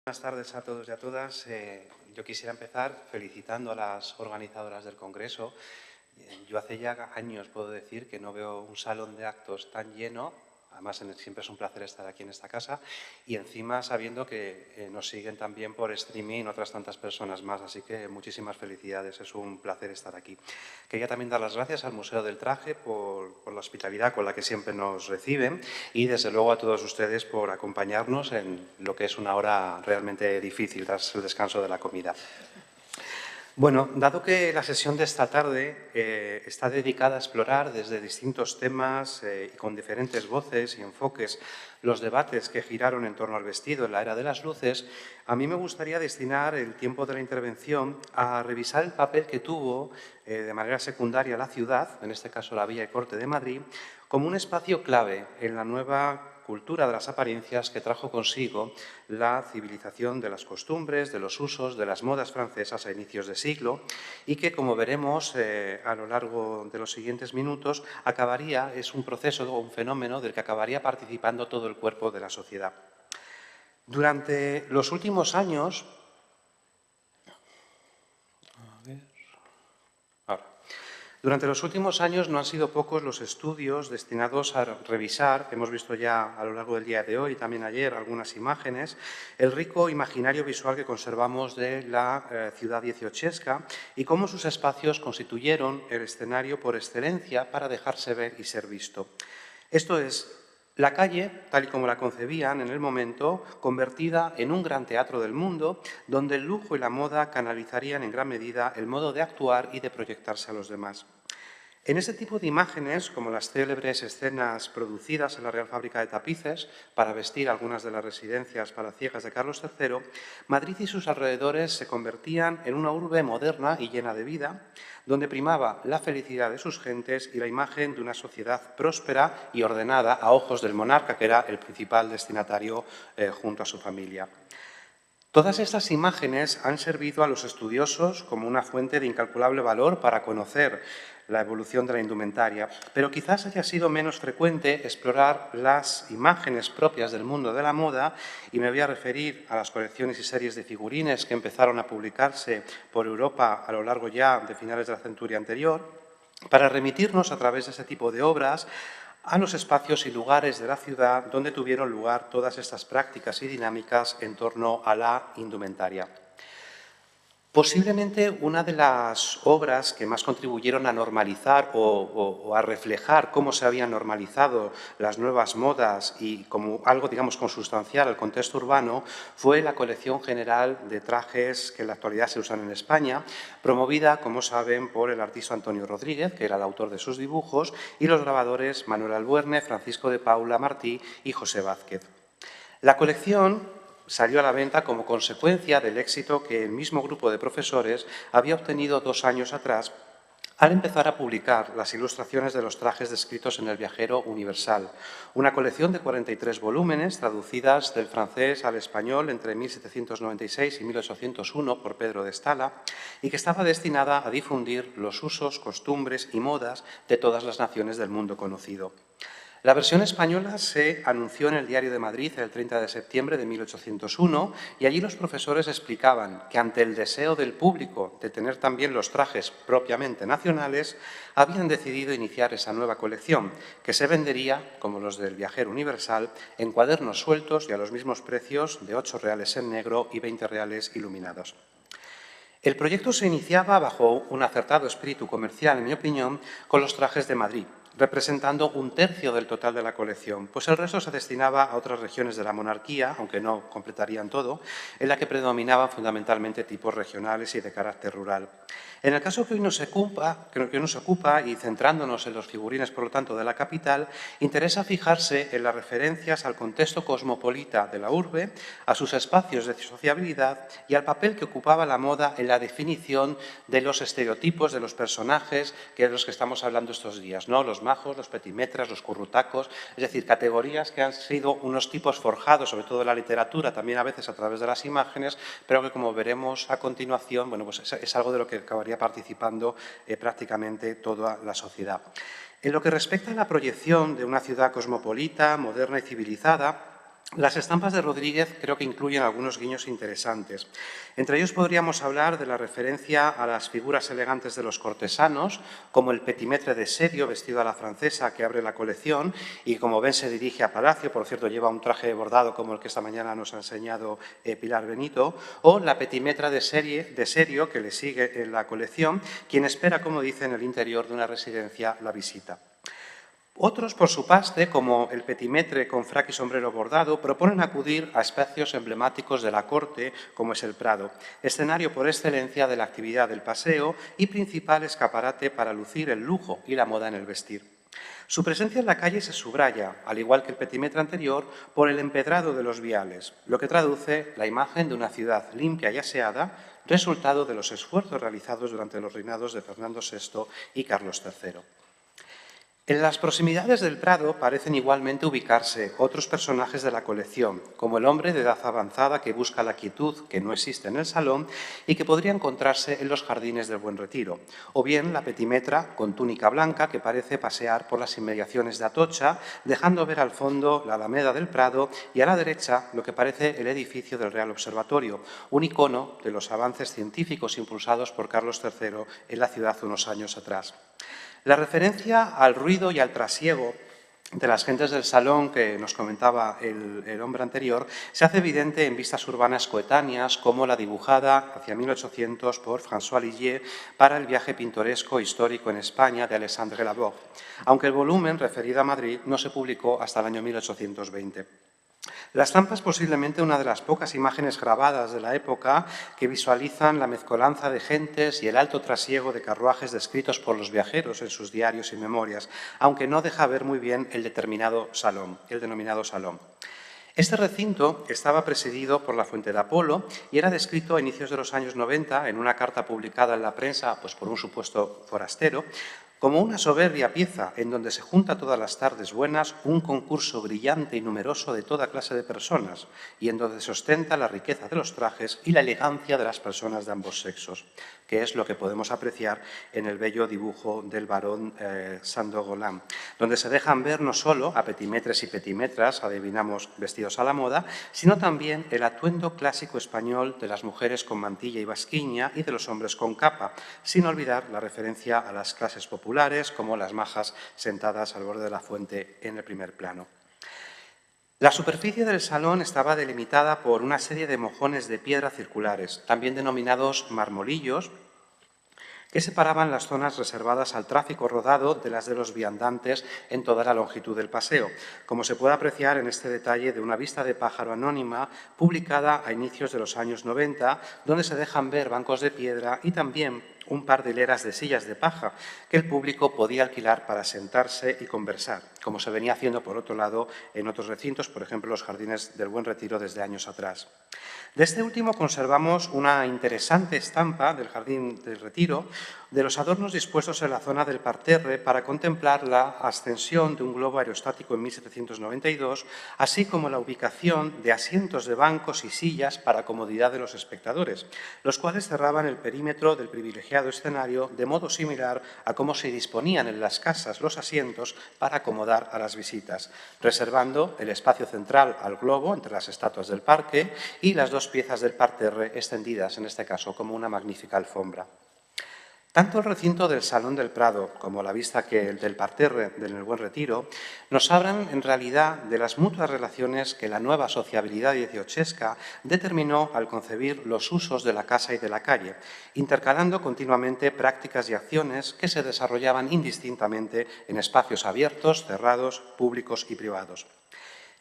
Buenas tardes a todos y a todas. Yo quisiera empezar felicitando a las organizadoras del Congreso. Yo hace ya años puedo decir que no veo un salón de actos tan lleno. Además, siempre es un placer estar aquí en esta casa y encima sabiendo que nos siguen también por streaming otras tantas personas más. Así que muchísimas felicidades, es un placer estar aquí. Quería también dar las gracias al Museo del Traje por la hospitalidad con la que siempre nos reciben y, desde luego, a todos ustedes por acompañarnos en lo que es una hora realmente difícil tras el descanso de la comida. Bueno, dado que la sesión de esta tarde está dedicada a explorar desde distintos temas y con diferentes voces y enfoques los debates que giraron en torno al vestido en la era de las luces, a mí me gustaría destinar el tiempo de la intervención a revisar el papel que tuvo de manera secundaria la ciudad, en este caso la Villa y Corte de Madrid, como un espacio clave en la nueva cultura de las apariencias que trajo consigo la civilización de las costumbres, de los usos, de las modas francesas a inicios de siglo y que, como veremos a lo largo de los siguientes minutos, es un proceso o un fenómeno del que acabaría participando todo el cuerpo de la sociedad. Durante los últimos años, no han sido pocos los estudios destinados a revisar, hemos visto ya a lo largo del día de hoy y también ayer algunas imágenes, el rico imaginario visual que conservamos de la ciudad dieciochesca y cómo sus espacios constituyeron el escenario por excelencia para dejarse ver y ser visto. Esto es, la calle, tal y como la concebían en el momento, convertida en un gran teatro del mundo, donde el lujo y la moda canalizarían en gran medida el modo de actuar y de proyectarse a los demás. En este tipo de imágenes, como las célebres escenas producidas en la Real Fábrica de Tapices para vestir algunas de las residencias palaciegas de Carlos III, Madrid y sus alrededores se convertían en una urbe moderna y llena de vida, donde primaba la felicidad de sus gentes y la imagen de una sociedad próspera y ordenada a ojos del monarca, que era el principal destinatario junto a su familia. Todas estas imágenes han servido a los estudiosos como una fuente de incalculable valor para conocer la evolución de la indumentaria, pero quizás haya sido menos frecuente explorar las imágenes propias del mundo de la moda, y me voy a referir a las colecciones y series de figurines que empezaron a publicarse por Europa a lo largo ya de finales de la centuria anterior, para remitirnos a través de ese tipo de obras a los espacios y lugares de la ciudad donde tuvieron lugar todas estas prácticas y dinámicas en torno a la indumentaria. Posiblemente una de las obras que más contribuyeron a normalizar o a reflejar cómo se habían normalizado las nuevas modas y como algo, digamos, consustancial al contexto urbano fue la colección general de trajes que en la actualidad se usan en España, promovida, como saben, por el artista Antonio Rodríguez, que era el autor de sus dibujos, y los grabadores Manuel Albuerne, Francisco de Paula Martí y José Vázquez. La colección salió a la venta como consecuencia del éxito que el mismo grupo de profesores había obtenido 2 años atrás al empezar a publicar las ilustraciones de los trajes descritos en El Viajero Universal, una colección de 43 volúmenes traducidas del francés al español entre 1796 y 1801 por Pedro de Stala y que estaba destinada a difundir los usos, costumbres y modas de todas las naciones del mundo conocido. La versión española se anunció en el Diario de Madrid el 30 de septiembre de 1801 y allí los profesores explicaban que ante el deseo del público de tener también los trajes propiamente nacionales, habían decidido iniciar esa nueva colección, que se vendería, como los del Viajero Universal, en cuadernos sueltos y a los mismos precios de 8 reales en negro y 20 reales iluminados. El proyecto se iniciaba bajo un acertado espíritu comercial, en mi opinión, con los trajes de Madrid, representando 1/3 del total de la colección, pues el resto se destinaba a otras regiones de la monarquía, aunque no completarían todo, en la que predominaban fundamentalmente tipos regionales y de carácter rural. En el caso que hoy nos ocupa, y centrándonos en los figurines, por lo tanto, de la capital, interesa fijarse en las referencias al contexto cosmopolita de la urbe, a sus espacios de sociabilidad y al papel que ocupaba la moda en la definición de los estereotipos de los personajes de los que estamos hablando estos días, ¿no? Los majos, los petimetras, los currutacos, es decir, categorías que han sido unos tipos forjados, sobre todo en la literatura, también a veces a través de las imágenes, pero que, como veremos a continuación, bueno, pues es algo de lo que acabaría participando prácticamente toda la sociedad. En lo que respecta a la proyección de una ciudad cosmopolita, moderna y civilizada, Las estampas de Rodríguez creo que incluyen algunos guiños interesantes. Entre ellos podríamos hablar de la referencia a las figuras elegantes de los cortesanos, como el petimetre de Serio, vestido a la francesa, que abre la colección y, como ven, se dirige a Palacio. Por cierto, lleva un traje bordado como el que esta mañana nos ha enseñado Pilar Benito, o la petimetra de Serio, que le sigue en la colección, quien espera, como dice, en el interior de una residencia la visita. Otros, por su parte, como el petimetre con frac y sombrero bordado, proponen acudir a espacios emblemáticos de la corte, como es el Prado, escenario por excelencia de la actividad del paseo y principal escaparate para lucir el lujo y la moda en el vestir. Su presencia en la calle se subraya, al igual que el petimetre anterior, por el empedrado de los viales, lo que traduce la imagen de una ciudad limpia y aseada, resultado de los esfuerzos realizados durante los reinados de Fernando VI y Carlos III. En las proximidades del Prado parecen igualmente ubicarse otros personajes de la colección, como el hombre de edad avanzada que busca la quietud que no existe en el salón y que podría encontrarse en los jardines del Buen Retiro, o bien la petimetra con túnica blanca que parece pasear por las inmediaciones de Atocha, dejando ver al fondo la Alameda del Prado y a la derecha lo que parece el edificio del Real Observatorio, un icono de los avances científicos impulsados por Carlos III en la ciudad unos años atrás. La referencia al ruido y al trasiego de las gentes del salón que nos comentaba el hombre anterior se hace evidente en vistas urbanas coetáneas como la dibujada hacia 1800 por François Ligier para el viaje pintoresco histórico en España de Alexandre Laborde, aunque el volumen referido a Madrid no se publicó hasta el año 1820. La estampa es posiblemente una de las pocas imágenes grabadas de la época que visualizan la mezcolanza de gentes y el alto trasiego de carruajes descritos por los viajeros en sus diarios y memorias, aunque no deja ver muy bien el denominado salón. Este recinto estaba presidido por la Fuente de Apolo y era descrito a inicios de los años 90 en una carta publicada en la prensa por un supuesto forastero, como una soberbia pieza en donde se junta todas las tardes buenas un concurso brillante y numeroso de toda clase de personas y en donde se ostenta la riqueza de los trajes y la elegancia de las personas de ambos sexos, que es lo que podemos apreciar en el bello dibujo del barón Saint-Dogolan, donde se dejan ver no solo a petimetres y petimetras, adivinamos vestidos a la moda, sino también el atuendo clásico español de las mujeres con mantilla y basquiña y de los hombres con capa, sin olvidar la referencia a las clases populares, como las majas sentadas al borde de la fuente en el primer plano. La superficie del salón estaba delimitada por una serie de mojones de piedra circulares, también denominados marmolillos, que separaban las zonas reservadas al tráfico rodado de las de los viandantes en toda la longitud del paseo, como se puede apreciar en este detalle de una vista de pájaro anónima publicada a inicios de los años 90, donde se dejan ver bancos de piedra y también un par de hileras de sillas de paja que el público podía alquilar para sentarse y conversar, como se venía haciendo, por otro lado, en otros recintos, por ejemplo, los jardines del Buen Retiro desde años atrás. De este último conservamos una interesante estampa del Jardín del Retiro de los adornos dispuestos en la zona del parterre para contemplar la ascensión de un globo aerostático en 1792, así como la ubicación de asientos de bancos y sillas para comodidad de los espectadores, los cuales cerraban el perímetro del privilegiado escenario de modo similar a cómo se disponían en las casas los asientos para acomodar a las visitas, reservando el espacio central al globo entre las estatuas del parque y las dos piezas del parterre extendidas, en este caso, como una magnífica alfombra. Tanto el recinto del Salón del Prado como la vista que el del parterre del Buen Retiro nos hablan en realidad de las mutuas relaciones que la nueva sociabilidad dieciochesca determinó al concebir los usos de la casa y de la calle, intercalando continuamente prácticas y acciones que se desarrollaban indistintamente en espacios abiertos, cerrados, públicos y privados.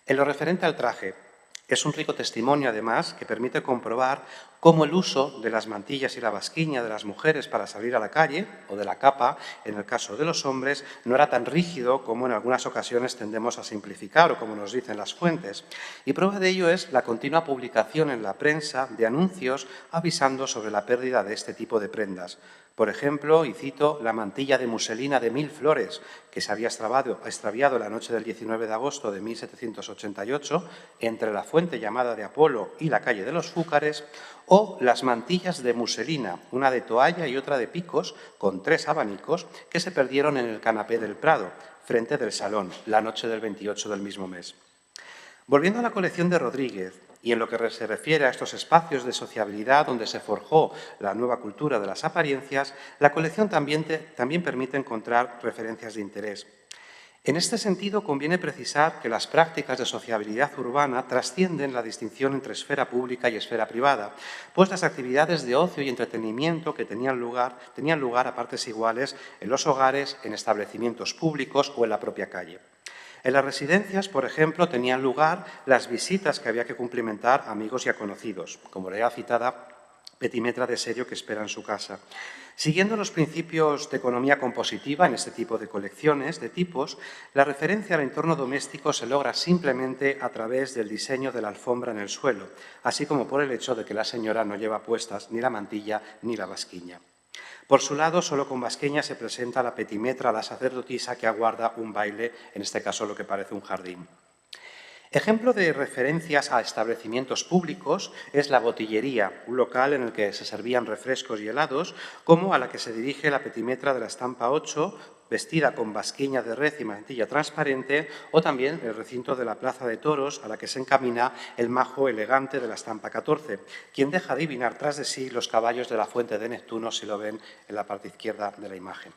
En lo referente al traje, es un rico testimonio, además, que permite comprobar cómo el uso de las mantillas y la basquiña de las mujeres para salir a la calle, o de la capa, en el caso de los hombres, no era tan rígido como en algunas ocasiones tendemos a simplificar o como nos dicen las fuentes. Y prueba de ello es la continua publicación en la prensa de anuncios avisando sobre la pérdida de este tipo de prendas. Por ejemplo, y cito, la mantilla de muselina de 1000 flores, que se había extraviado la noche del 19 de agosto de 1788 entre la fuente llamada de Apolo y la calle de los Fúcares, o las mantillas de muselina, una de toalla y otra de picos, con 3 abanicos, que se perdieron en el canapé del Prado, frente del salón, la noche del 28 del mismo mes. Volviendo a la colección de Rodríguez, y en lo que se refiere a estos espacios de sociabilidad donde se forjó la nueva cultura de las apariencias, la colección también permite encontrar referencias de interés. En este sentido, conviene precisar que las prácticas de sociabilidad urbana trascienden la distinción entre esfera pública y esfera privada, pues las actividades de ocio y entretenimiento que tenían lugar a partes iguales en los hogares, en establecimientos públicos o en la propia calle. En las residencias, por ejemplo, tenían lugar las visitas que había que cumplimentar a amigos y a conocidos, como la ya citada petimetra de serio que espera en su casa. Siguiendo los principios de economía compositiva en este tipo de colecciones de tipos, la referencia al entorno doméstico se logra simplemente a través del diseño de la alfombra en el suelo, así como por el hecho de que la señora no lleva puestas ni la mantilla ni la basquiña. Por su lado, solo con basqueña se presenta la petimetra, la sacerdotisa que aguarda un baile, en este caso lo que parece un jardín. Ejemplo de referencias a establecimientos públicos es la botillería, un local en el que se servían refrescos y helados, como a la que se dirige la petimetra de la estampa 8, vestida con basquiña de red y mantilla transparente, o también el recinto de la Plaza de Toros, a la que se encamina el majo elegante de la estampa 14, quien deja adivinar tras de sí los caballos de la fuente de Neptuno, si lo ven en la parte izquierda de la imagen.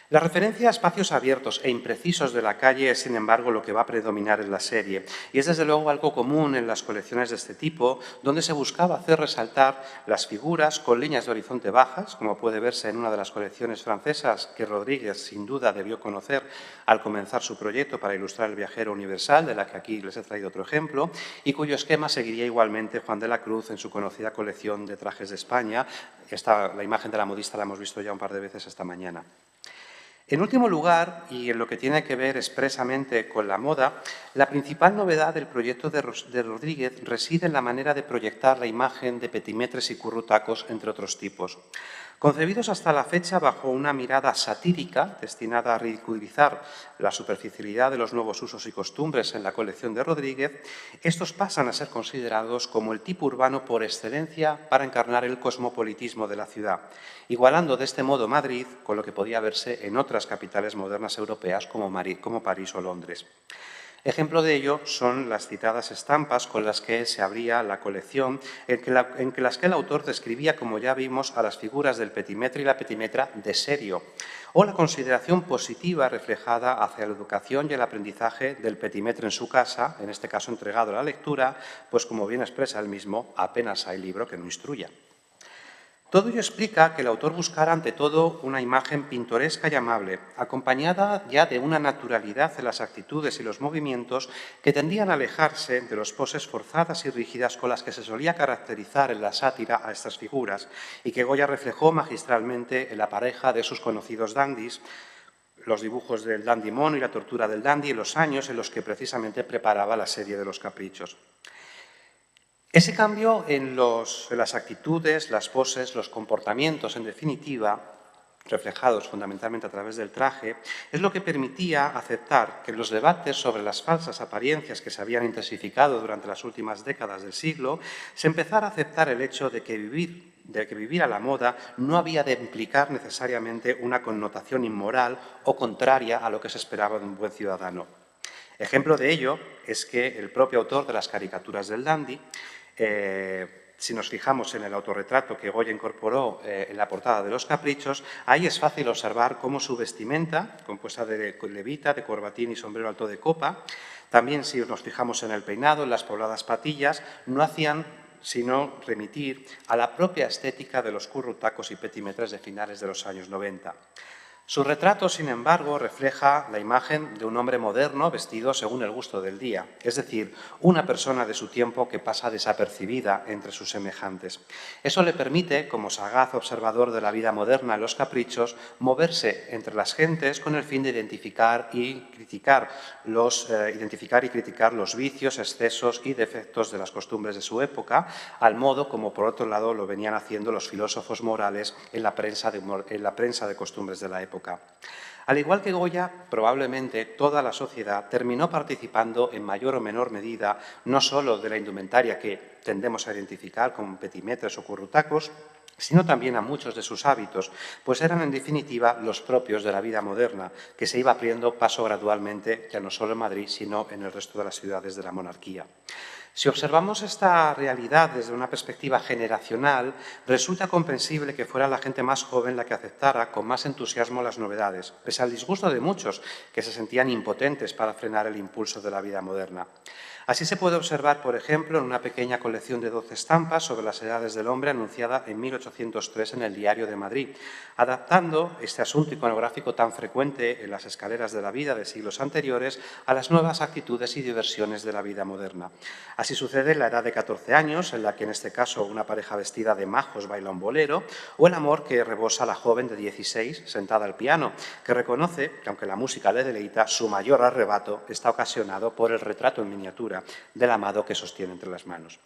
La referencia a espacios abiertos e imprecisos de la calle es, sin embargo, lo que va a predominar en la serie, y es desde luego algo común en las colecciones de este tipo, donde se buscaba hacer resaltar las figuras con líneas de horizonte bajas, como puede verse en una de las colecciones francesas que Rodríguez sin duda debió conocer al comenzar su proyecto para ilustrar el viajero universal, de la que aquí les he traído otro ejemplo, y cuyo esquema seguiría igualmente Juan de la Cruz en su conocida colección de trajes de España. La imagen de la modista la hemos visto ya un par de veces esta mañana. En último lugar, y en lo que tiene que ver expresamente con la moda, la principal novedad del proyecto de Rodríguez reside en la manera de proyectar la imagen de petimetres y currutacos, entre otros tipos. Concebidos hasta la fecha bajo una mirada satírica destinada a ridiculizar la superficialidad de los nuevos usos y costumbres en la colección de Rodríguez, estos pasan a ser considerados como el tipo urbano por excelencia para encarnar el cosmopolitismo de la ciudad, igualando de este modo Madrid con lo que podía verse en otras capitales modernas europeas como París o Londres. Ejemplo de ello son las citadas estampas con las que se abría la colección, en las que el autor describía, como ya vimos, a las figuras del petimetre y la petimetra de serio, o la consideración positiva reflejada hacia la educación y el aprendizaje del petimetre en su casa, en este caso entregado a la lectura, pues como bien expresa él mismo, apenas hay libro que no instruya. Todo ello explica que el autor buscara ante todo una imagen pintoresca y amable, acompañada ya de una naturalidad en las actitudes y los movimientos que tendían a alejarse de las poses forzadas y rígidas con las que se solía caracterizar en la sátira a estas figuras y que Goya reflejó magistralmente en la pareja de sus conocidos dandis, los dibujos del dandy mono y la tortura del dandy en los años en los que precisamente preparaba la serie de Los Caprichos. Ese cambio en las actitudes, las poses, los comportamientos, en definitiva, reflejados fundamentalmente a través del traje, es lo que permitía aceptar que en los debates sobre las falsas apariencias que se habían intensificado durante las últimas décadas del siglo, se empezara a aceptar el hecho de que vivir a la moda no había de implicar necesariamente una connotación inmoral o contraria a lo que se esperaba de un buen ciudadano. Ejemplo de ello es que el propio autor de las caricaturas del dandy, si nos fijamos en el autorretrato que Goya incorporó en la portada de Los Caprichos, ahí es fácil observar cómo su vestimenta, compuesta de levita, de corbatín y sombrero alto de copa, también si nos fijamos en el peinado, en las pobladas patillas, no hacían sino remitir a la propia estética de los currutacos y petimetres de finales de los años 90. Su retrato, sin embargo, refleja la imagen de un hombre moderno vestido según el gusto del día, es decir, una persona de su tiempo que pasa desapercibida entre sus semejantes. Eso le permite, como sagaz observador de la vida moderna en Los Caprichos, moverse entre las gentes con el fin de identificar y criticar los vicios, excesos y defectos de las costumbres de su época, al modo como, por otro lado, lo venían haciendo los filósofos morales en la prensa de costumbres de la época. Al igual que Goya, probablemente toda la sociedad terminó participando en mayor o menor medida no solo de la indumentaria que tendemos a identificar como petimetres o currutacos, sino también a muchos de sus hábitos, pues eran en definitiva los propios de la vida moderna, que se iba abriendo paso gradualmente, ya no solo en Madrid, sino en el resto de las ciudades de la monarquía. Si observamos esta realidad desde una perspectiva generacional, resulta comprensible que fuera la gente más joven la que aceptara con más entusiasmo las novedades, pese al disgusto de muchos que se sentían impotentes para frenar el impulso de la vida moderna. Así se puede observar, por ejemplo, en una pequeña colección de 12 estampas sobre las edades del hombre anunciada en 1803 en el Diario de Madrid, adaptando este asunto iconográfico tan frecuente en las escaleras de la vida de siglos anteriores a las nuevas actitudes y diversiones de la vida moderna. Así sucede en la edad de 14 años, en la que en este caso una pareja vestida de majos baila un bolero, o el amor que rebosa la joven de 16 sentada al piano, que reconoce que aunque la música le deleita, su mayor arrebato está ocasionado por el retrato en miniatura del amado que sostiene entre las manos.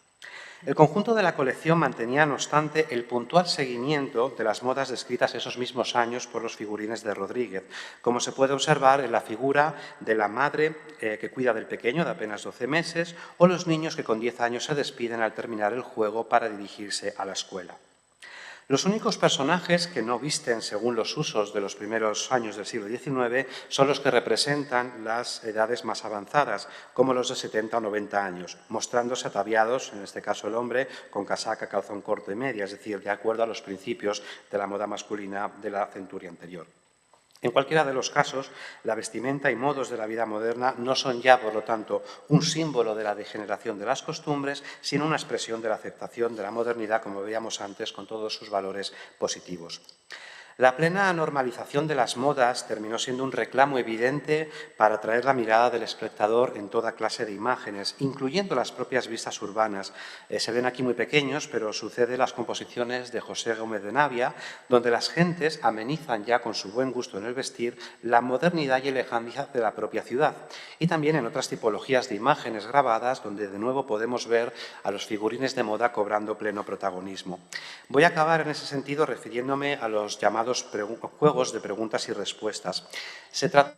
El conjunto de la colección mantenía, no obstante, el puntual seguimiento de las modas descritas esos mismos años por los figurines de Rodríguez, como se puede observar en la figura de la madre que cuida del pequeño de apenas 12 meses o los niños que con 10 años se despiden al terminar el juego para dirigirse a la escuela. Los únicos personajes que no visten según los usos de los primeros años del siglo XIX son los que representan las edades más avanzadas, como los de 70 o 90 años, mostrándose ataviados, en este caso el hombre, con casaca, calzón corto y media, es decir, de acuerdo a los principios de la moda masculina de la centuria anterior. En cualquiera de los casos, la vestimenta y modos de la vida moderna no son ya, por lo tanto, un símbolo de la degeneración de las costumbres, sino una expresión de la aceptación de la modernidad, como veíamos antes, con todos sus valores positivos. La plena normalización de las modas terminó siendo un reclamo evidente para atraer la mirada del espectador en toda clase de imágenes, incluyendo las propias vistas urbanas. Se ven aquí muy pequeños, pero sucede en las composiciones de José Gómez de Navia, donde las gentes amenizan ya con su buen gusto en el vestir la modernidad y elegancia de la propia ciudad. Y también en otras tipologías de imágenes grabadas, donde de nuevo podemos ver a los figurines de moda cobrando pleno protagonismo. Voy a acabar en ese sentido refiriéndome a los llamados juegos de preguntas y respuestas. Se trataba,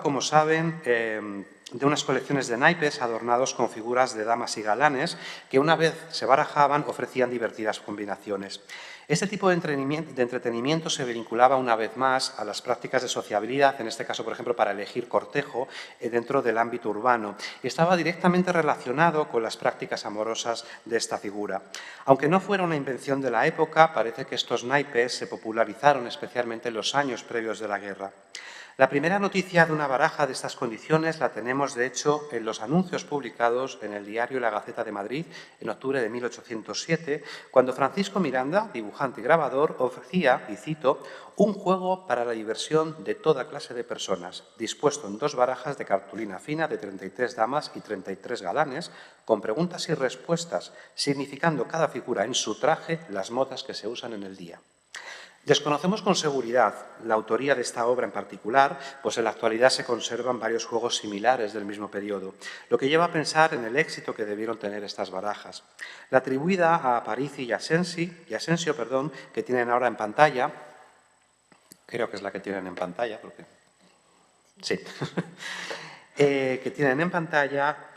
como saben, de unas colecciones de naipes adornados con figuras de damas y galanes que, una vez se barajaban, ofrecían divertidas combinaciones. Este tipo de entretenimiento se vinculaba una vez más a las prácticas de sociabilidad, en este caso, por ejemplo, para elegir cortejo dentro del ámbito urbano, y estaba directamente relacionado con las prácticas amorosas de esta figura. Aunque no fuera una invención de la época, parece que estos naipes se popularizaron especialmente en los años previos de la guerra. La primera noticia de una baraja de estas condiciones la tenemos, de hecho, en los anuncios publicados en el diario La Gaceta de Madrid en octubre de 1807, cuando Francisco Miranda, dibujante y grabador, ofrecía, y cito, un juego para la diversión de toda clase de personas, dispuesto en 2 barajas de cartulina fina de 33 damas y 33 galanes, con preguntas y respuestas, significando cada figura en su traje las modas que se usan en el día. Desconocemos con seguridad la autoría de esta obra en particular, pues en la actualidad se conservan varios juegos similares del mismo periodo, lo que lleva a pensar en el éxito que debieron tener estas barajas. La atribuida a Parisi y Asensio, que tienen ahora en pantalla, creo que es la que tienen en pantalla, porque sí, que tienen en pantalla,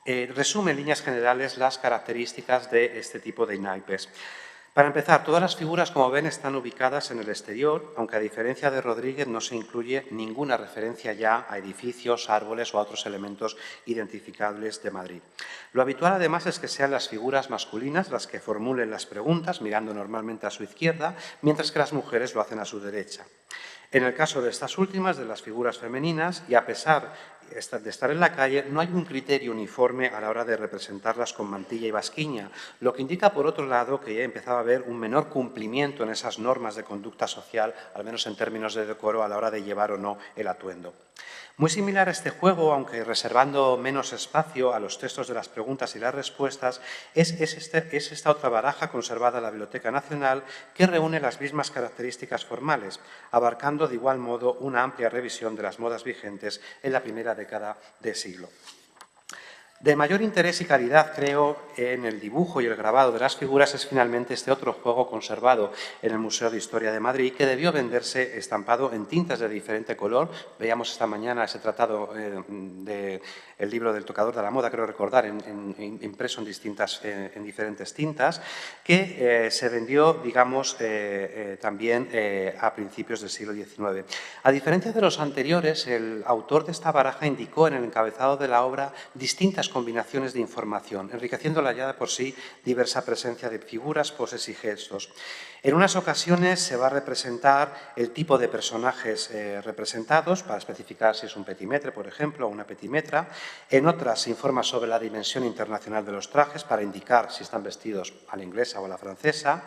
resume en líneas generales las características de este tipo de naipes. Para empezar, todas las figuras, como ven, están ubicadas en el exterior, aunque a diferencia de Rodríguez no se incluye ninguna referencia ya a edificios, árboles o a otros elementos identificables de Madrid. Lo habitual, además, es que sean las figuras masculinas las que formulen las preguntas, mirando normalmente a su izquierda, mientras que las mujeres lo hacen a su derecha. En el caso de estas últimas, de las figuras femeninas, y a pesar de estar en la calle, no hay un criterio uniforme a la hora de representarlas con mantilla y basquiña, lo que indica, por otro lado, que ya empezaba a haber un menor cumplimiento en esas normas de conducta social, al menos en términos de decoro, a la hora de llevar o no el atuendo. Muy similar a este juego, aunque reservando menos espacio a los textos de las preguntas y las respuestas, es esta otra baraja conservada en la Biblioteca Nacional que reúne las mismas características formales, abarcando de igual modo una amplia revisión de las modas vigentes en la primera década del siglo. De mayor interés y calidad, creo, en el dibujo y el grabado de las figuras es finalmente este otro juego conservado en el Museo de Historia de Madrid, que debió venderse estampado en tintas de diferente color. Veíamos esta mañana ese tratado del libro del tocador de la moda, creo recordar, impreso en diferentes tintas, que se vendió, digamos, también a principios del siglo XIX. A diferencia de los anteriores, el autor de esta baraja indicó en el encabezado de la obra distintas combinaciones de información, enriqueciéndola ya de por sí diversa presencia de figuras, poses y gestos. En unas ocasiones se va a representar el tipo de personajes representados, para especificar si es un petimetre, por ejemplo, o una petimetra. En otras se informa sobre la dimensión internacional de los trajes, para indicar si están vestidos a la inglesa o a la francesa,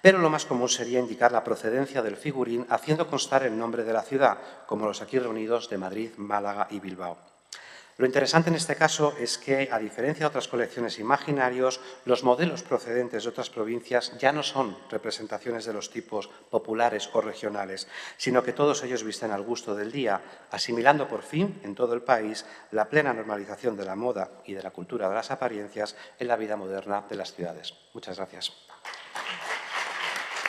pero lo más común sería indicar la procedencia del figurín, haciendo constar el nombre de la ciudad, como los aquí reunidos de Madrid, Málaga y Bilbao. Lo interesante en este caso es que, a diferencia de otras colecciones imaginarios, los modelos procedentes de otras provincias ya no son representaciones de los tipos populares o regionales, sino que todos ellos visten al gusto del día, asimilando por fin en todo el país la plena normalización de la moda y de la cultura de las apariencias en la vida moderna de las ciudades. Muchas gracias.